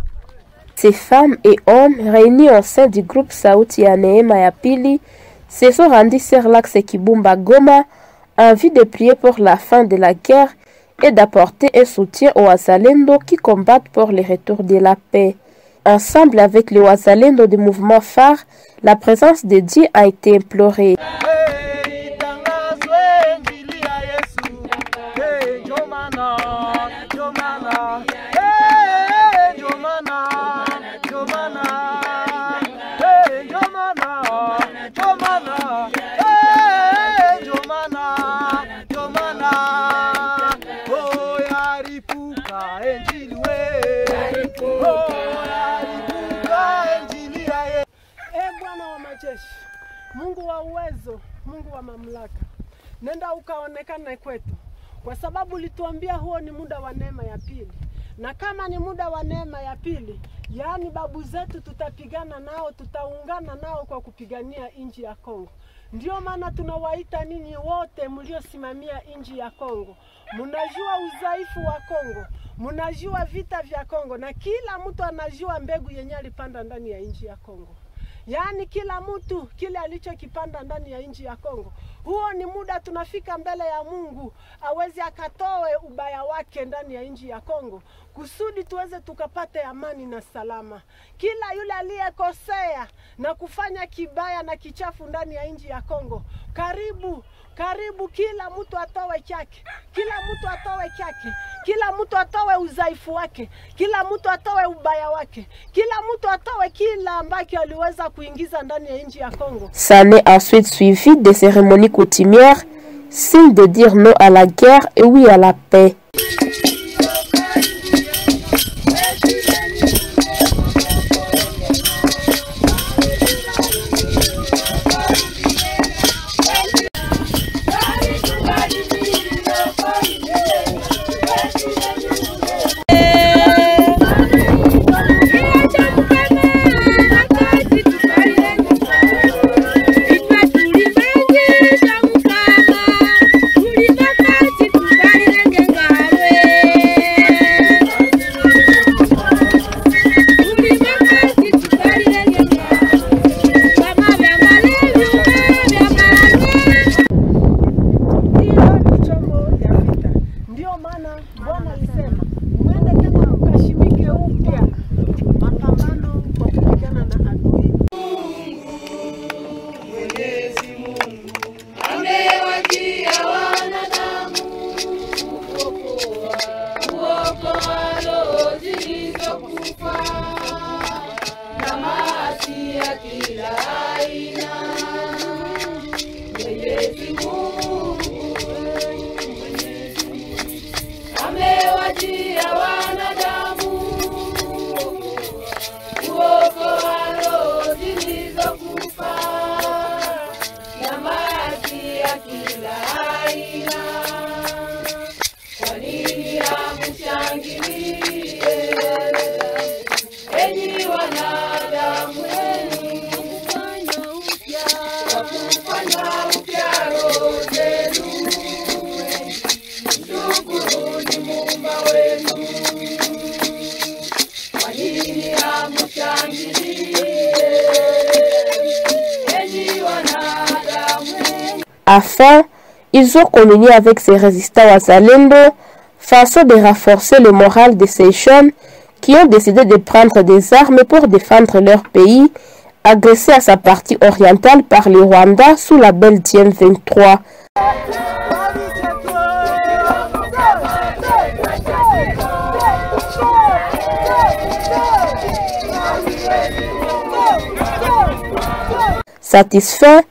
Ces femmes et hommes réunis au sein du groupe Sauti ya Neema ya Pili se sont rendus sur l'axe Kibumba Goma en vue de prier pour la fin de la guerre et d'apporter un soutien aux Wazalendo qui combattent pour le retour de la paix. Ensemble avec les Wazalendo du mouvement phare, la présence de Dieu a été implorée. Mungu wa uwezo, Mungu wa mamlaka, nenda ukaonekane kwetu, kwa sababu ulituambia huo ni muda wa neema ya pili. Na kama ni muda wa neema ya pili, yaani babu zetu tutapigana nao, tutaungana nao kwa kupigania nchi ya Kongo. Ndio maana tunawaita ninyi wote mliosimamia nchi ya Kongo. Mnajua udhaifu wa Kongo, mnajua vita vya Kongo, na kila mtu anajua mbegu yenye alipanda ndani ya nchi ya Kongo. Yaani kila mtu kile alichokipanda ndani ya nchi ya Kongo. Huo ni muda tunafika mbele ya Mungu aweze akatoe ubaya wake ndani ya nchi ya Kongo, kusudi tuweze tukapate amani na salama. Kila yule aliyekosea na kufanya kibaya na kichafu ndani ya nchi ya Kongo, karibu kila mtu atowe chake, kila mtu atowe chake, kila mtu atowe udhaifu wake, kila mtu atowe ubaya wake, kila mtu atowe kila ambacho aliweza kuingiza ndani ya nchi ya Kongo. Ça n'est ensuite suivi des cérémonies coutumières, signe de dire non à la guerre et oui à la paix. Enfin, ils ont communié avec ces résistants Wazalendo, façon de renforcer le moral de ces jeunes qui ont décidé de prendre des armes pour défendre leur pays, agressé à sa partie orientale par le Rwanda sous la belle Diem 23. Satisfaits,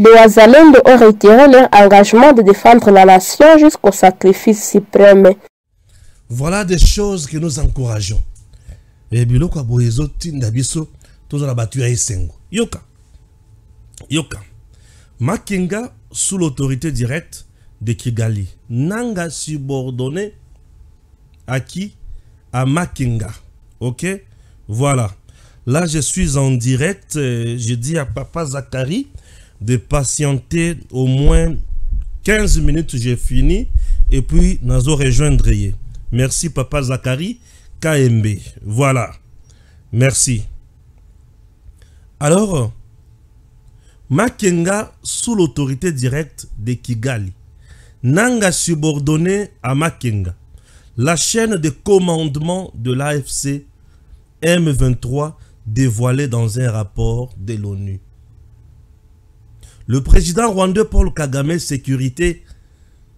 les Wazalendo ont retiré leur engagement de défendre la nation jusqu'au sacrifice suprême. Voilà des choses que nous encourageons. Et biloko boyezo tinda biso tozala batu ya esengo. Yoka. Makenga sous l'autorité directe de Kigali. Nanga subordonné à qui? À Makenga. OK? Voilà. Là, je suis en direct. Je dis à Papa Zakari de patienter au moins 15 minutes. J'ai fini. Et puis, nous allons rejoindre. Merci, Papa Zakari. KMB. Voilà. Merci. Alors, Makenga sous l'autorité directe de Kigali. Nanga subordonné à Makenga. la chaîne de commandement de l'AFC M23 dévoilée dans un rapport de l'ONU. Le président rwandais Paul Kagame sécurité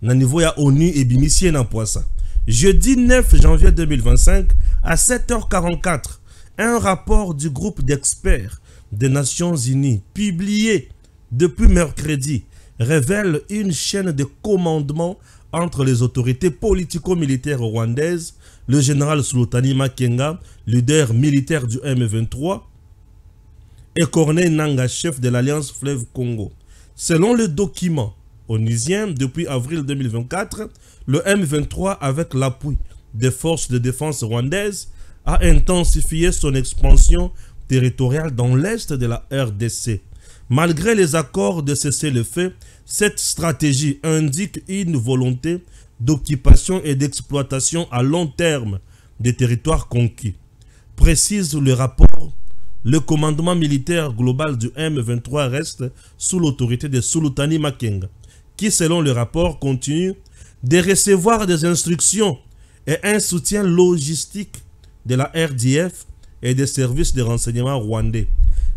na niveau ya ONU et bimisie na poisa. Jeudi 9 janvier 2025 à 7h44, un rapport du groupe d'experts des Nations Unies publié depuis mercredi révèle une chaîne de commandement entre les autorités politico-militaires rwandaises, le général Sultani Makenga, leader militaire du M23, et Corneille Nangaa, chef de l'Alliance Fleuve Congo. Selon le document onusien, depuis avril 2024, le M23, avec l'appui des forces de défense rwandaises, a intensifié son expansion territoriale dans l'est de la RDC. Malgré les accords de cessez-le-feu, cette stratégie indique une volonté d'occupation et d'exploitation à long terme des territoires conquis. Précise le rapport, le commandement militaire global du M23 reste sous l'autorité de Sultani Makenga, qui, selon le rapport, continue de recevoir des instructions et un soutien logistique de la RDF et des services de renseignement rwandais.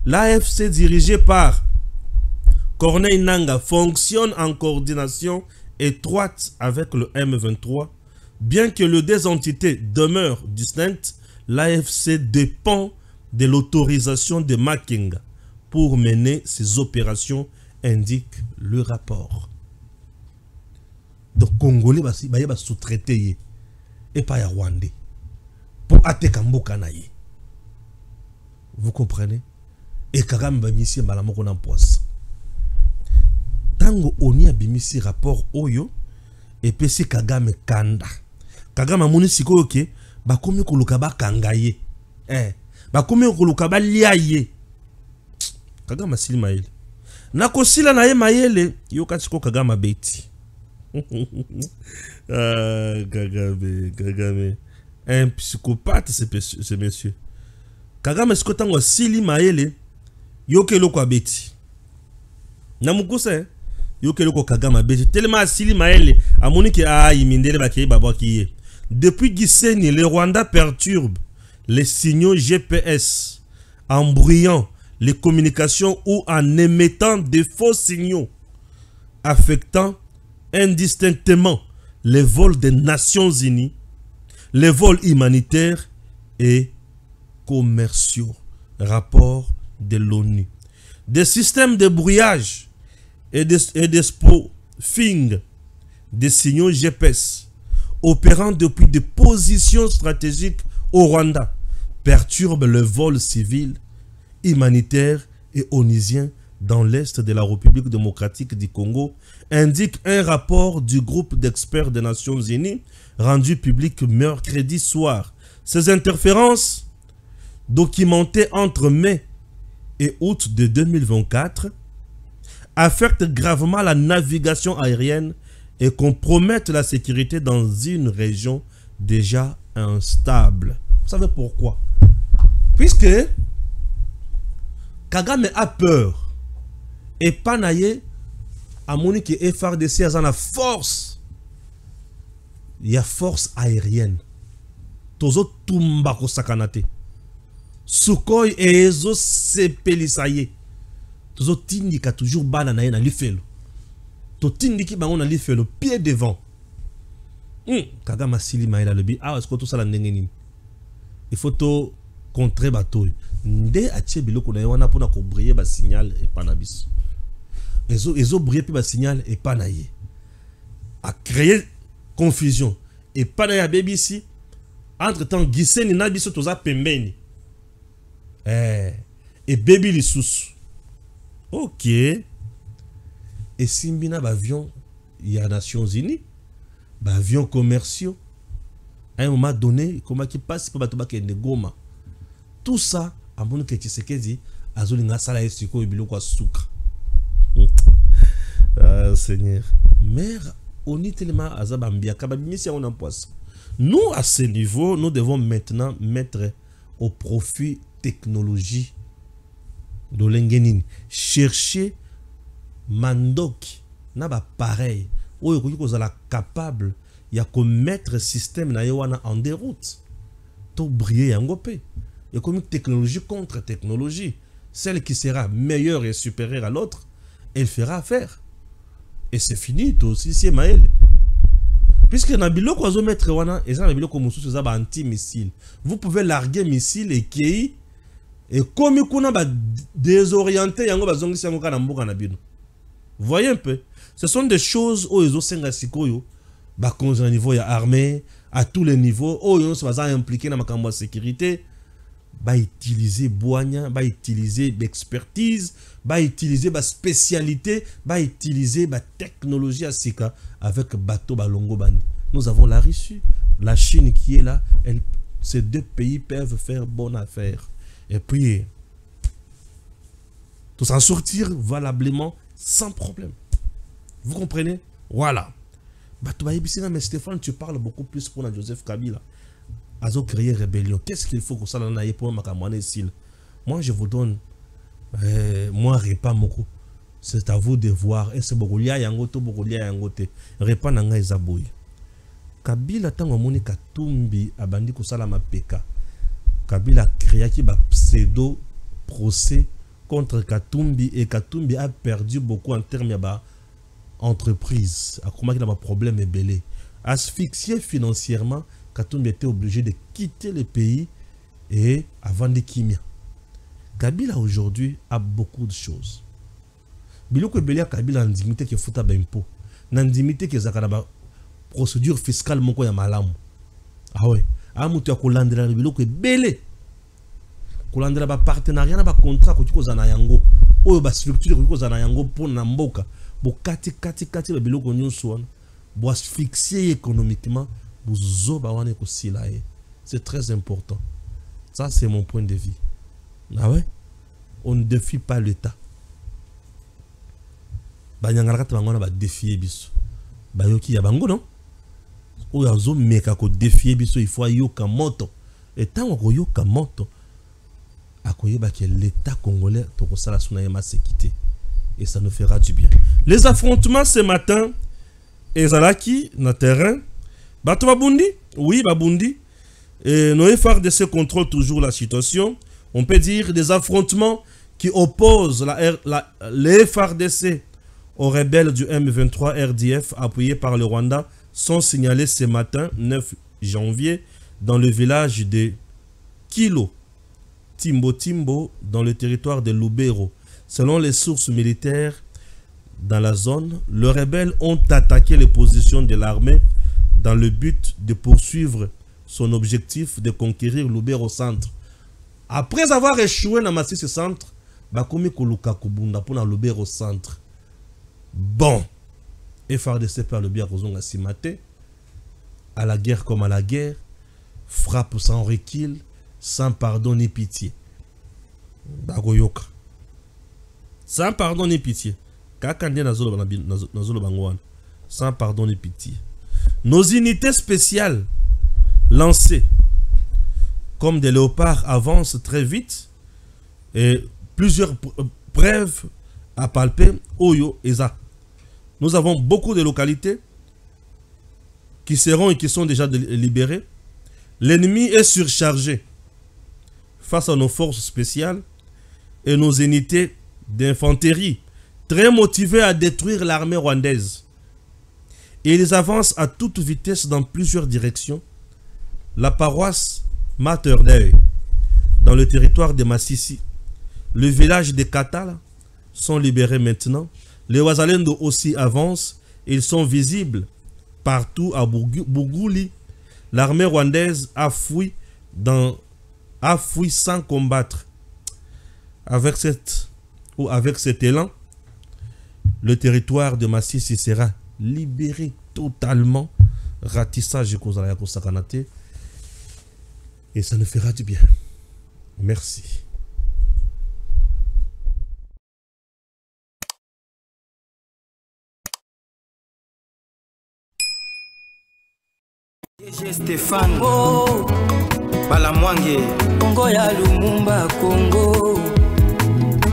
L'AFC dirigé par Corneille Nangaa fonctionne en coordination étroite avec le M23. Bien que les deux entités demeurent distinctes, l'AFC dépend de l'autorisation de Makenga pour mener ses opérations, indique le rapport. Donc, Congolais, il y a sous-traité et pas y Rwandais pour Atekamboka naye. Vous comprenez? Et Kagame bimisi malamoko na poisse. Tango oni abimisi rapport oyo et pesi Kagame kanda. Kagame amoni sikoyo ke bakomi koluka bakangaye. Bakomi koluka baliaye. Kagame asili maele. Nakosila na ye maele yo katiko Kagame beti. Kagame. Un psychopathe ce monsieur. Kagame sikotango sili maele yoke loko abeti. Namukuse yoke loko Kagame abeti. Tellement sili maele amoni ke imindele bakeye babwakiye. Depuis Gisenyi, le Rwanda perturbe les signaux GPS en brouillant les communications ou en émettant de faux signaux affectant indistinctement les vols des Nations Unies, les vols humanitaires et commerciaux. Rapport de l'ONU. Des systèmes de brouillage et de spoofing des signaux GPS opérant depuis des positions stratégiques au Rwanda perturbent le vol civil, humanitaire et onusien dans l'est de la République démocratique du Congo, indique un rapport du groupe d'experts des Nations Unies rendu public mercredi soir. Ces interférences, documentées entre mai et août de 2024, affectent gravement la navigation aérienne et compromettent la sécurité dans une région déjà instable. Vous savez pourquoi? Puisque Kagame a peur et Panaye a monique et FARDC a la force. Il y a force aérienne. Tozo tumba ko sakanate. Sukhoi et ezo sepelisaye. Tozo tindika toujours bana na lifelo. To tindiki bango na lifelo pied devant. Kagame sili maïla lebi. Ah, est-ce que tout ça la ndengenini? Il faut to contrer bateau. Nde atie biloko na wana pona ko briller ba signal et panabis. Ezo briller puis ba signal et panaye. A créer confusion et panaye a BBC. Entre temps Gisenyi na biso toza pembeni. Et baby li sous. OK. Et simbina ba avion il y a Nations Unies, ba avions commerciaux. À un moment donné, comment qui passe pour bato bakende Goma. Tout ça à mon que Tshisekedi azolinga sala esiko biloko sucre. Ah Seigneur. Mère on est tellement azabambia kabamisi on en poisse. Nous à ce niveau, nous devons maintenant mettre au profit technologie de l'engenine. Chercher mandoki na ba pareil. Oyo ko la capable il y a qu'au mettre système na yowana en déroute. Tout briller yango pe. Il y a comme une technologie contre technologie. Celle qui sera meilleure et supérieure à l'autre, elle fera affaire. Et c'est fini, tout aussi, c'est Maël. Puisque dans le biloko ozo mettre wana, et ça dans le biloko mosusu ça ba anti-missile. Vous pouvez larguer missile et kei et comme kuna ba désorienter yango ba zongisi yango kana mboka na bino. Voyez un peu. Ce sont des choses où ils ont senga sikoyo ba konza niveau ya armée à tous les niveaux, où ils sont impliqués dans makambo sécurité. Ba utiliser boigna, ba utiliser expertise, ba utiliser ba spécialité, ba utiliser ba technologie à sika avec bateau balongo bandi. Nous avons la Russie, la Chine qui est là, ces deux pays peuvent faire bonne affaire. Et puis tout s'en sortir valablement sans problème. Vous comprenez? Voilà. Bateau ba yebisina, mais Stéphane, tu parles beaucoup plus pour Joseph Kabila. Azo créer rébellion. Qu'est-ce qu'il faut que ça n'aille pour makamane ici? Moi, je vous donne, moi, repas moko. C'est à vous de voir. Est-ce que Bogolia yangoto, Bogolia yangote? Repas nanga ezaboui. Kabila tango moni Katumbi abandi kusala mapeka. Kabila créa qui ba pseudo procès contre Katumbi et Katumbi a perdu beaucoup en termes de entreprise. A comment il a un problème et belé. Asphyxié financièrement. Katumbi était obligé de quitter le pays et avant de Kimia. Kabila aujourd'hui a beaucoup de choses. Biloko Belia Kabila a indimité qui fouta b'impôt. N'indimité qui zakana ba procédure fiscale moko ya malamu. Ah ouais. Amutu ya kolandela biloko belé. Kolandela ba partenariat na ba contrat ko zana yango. Oyo ba structure ko zana yango pour na mboka. Bo kati ba biloko nyonso wana. Bo asphyxier économiquement. C'est très important. Ça, c'est mon point de vue. Ah ouais? On ne défie pas l'État. On va défier biso. Bayoki yabango non? Ou yazo meka ko défier biso, il faut yoka moto. Et tant on yoka moto, akoyeba que l'État congolais toko sala sunayema sécurité. Et ça nous fera du bien. Les affrontements ce matin, ezalaki na terrain. Bato Babundi, oui, Babundi. Et nos FARDC contrôlent toujours la situation. On peut dire des affrontements qui opposent les FARDC aux rebelles du M23 RDF appuyés par le Rwanda sont signalés ce matin, 9 janvier, dans le village de Kilo, Timbo, dans le territoire de Lubero. Selon les sources militaires dans la zone, les rebelles ont attaqué les positions de l'armée dans le but de poursuivre son objectif de conquérir Lubero centre. Après avoir échoué dans Masisi centre, bakomi koluka kubunda pour na Lubero centre. Bon, FARDC par le bien Rozonga Simate, à la guerre comme à la guerre, frappe sans recul, sans pardon ni pitié. Bagoyoka. Sans pardon ni pitié. Kakandé nazolo bangwan. Sans pardon ni pitié. Nos unités spéciales lancées comme des léopards avancent très vite et plusieurs preuves à palper. Oyo Eza. Nous avons beaucoup de localités qui seront et qui sont déjà libérées. L'ennemi est surchargé face à nos forces spéciales et nos unités d'infanterie très motivées à détruire l'armée rwandaise. Et ils avancent à toute vitesse dans plusieurs directions. La paroisse Mater Dei, dans le territoire de Masisi, le village de Katala sont libérés maintenant. Les Wazalendo aussi avancent. Ils sont visibles partout à Bougouli. L'armée rwandaise a fui sans combattre. Avec cet élan, le territoire de Masisi sera libéré totalement. Ratissage et ça nous fera du bien. Merci. Stéphane Balamwange Congo ya Lumumba Congo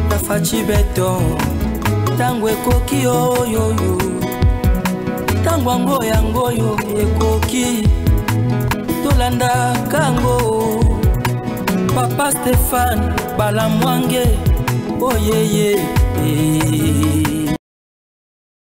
Tafachi Beton Tangwe Koki yo ntango yango yango yo ekoki tolanda kango Papa Stéphane Balamwange oyeye